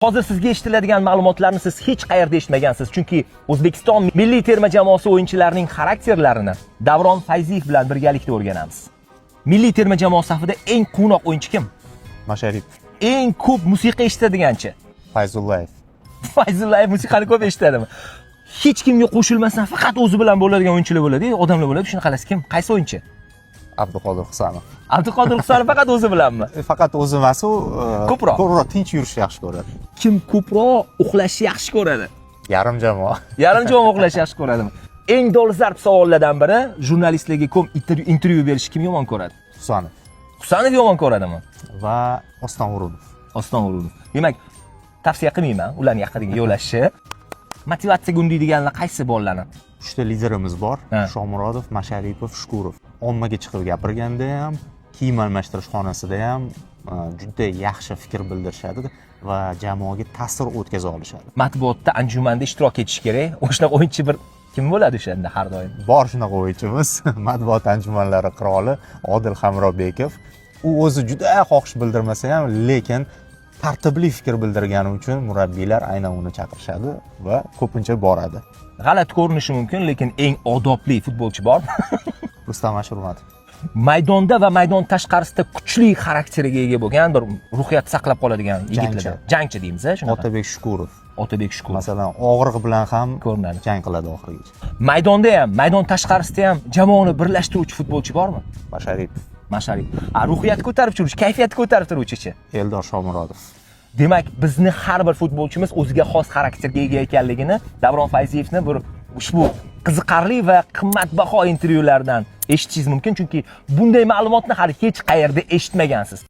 Hozir sizga eshitiladigan ma'lumotlarni siz hech qayerda eshitmagansiz, chunki O'zbekiston milliy terma jamoasi o'yinchilarining xarakterlarini Davron Fayziyev bilan birgalikda o'rganamiz. Milliy terma jamoa safida eng quvnoq o'yinchi kim? Masharipov. Eng ko'p musiqa eshitadiganchi? Fayzullayev. Fayzullayev musiqani ko'p eshitadimi? Hech kimga qo'shilmasdan faqat o'zi bilan bo'ladigan o'yinchilar bo'ladi-ku, odamlar bo'ladi. Shunaqalasi kim? Qaysi o'yinchi? Abduqodir Husanov. Abduqodir Husanov faqat o'zi bilanmi? Faqat o'zi emas, u Ko'proq tinch yurishni yaxshi ko'radi. Kim ko'proq uxlashni yaxshi ko'radi? Yarim jamoa. Yarim jamoa uxlashni yaxshi ko'radimi? Eng dolzarb savollardan biri, jurnalistlarga ko'p intervyu berishni kim yomon ko'radi? Husanov. Husanov yomon ko'radimi? Va Ostonurunov. Ostonurunov. Demak, tavsiya qilmayman ularning haqidagi yo'lashni. Motivatsiyaga undaydiganlar qaysi bolalarni? 3 ta liderimiz bor. Ha. Shomurodov, Masharipov, Shukurov. Ommaga chiqib gapirganda ham, kiyim almashtirish xonasida ham juda yaxshi fikr bildirishadi va jamoaga ta'sir o'tkaza olishadi. Matbuotda anjumanda ishtirok etish kerak. O'shanaqa o'yinchi bir kim bo'ladi o'shanda har doim? Bor shunaqa o'yinchimiz, matbuot anjumanlari qiroli Odil Hamrobekov. U o'zi juda xohish bildirmasa ham, lekin tartibli fikr bildirgani uchun murabbiylar aynan uni chaqirishadi va ko'pincha boradi. G'alati ko'rinishi mumkin, lekin eng odobli futbolchi bor. Rustam Ashurmatov. Maydonda va maydon tashqarisida kuchli xarakteriga ega bo'lgan, bir ruhiyat saqlab qoladigan yigitlar. Jangchi deymiz, shunaqa. Otabek Shukurov. Otabek Shukurov. Masalan, og'riq bilan ham ko'rinadi. Jang qiladi oxirigacha. Maydonda ham, maydon tashqarisida ham jamoani birlashtiruvchi futbolchi bormi? Masharipov. Masharipov. Ruhiyat ko'tarib turuvchi, kayfiyat ko'tarib turuvchi-chi? Eldor Shomurodov. Demak, bizni har bir futbolchimiz o'ziga xos xarakterga ega ekanligini Davron Fayziyevni bir ushbu qiziqarli va qimmatbaho intervyulardan eshitishingiz mumkin, chunki bunday ma'lumotni hali hech qayerda eshitmagansiz.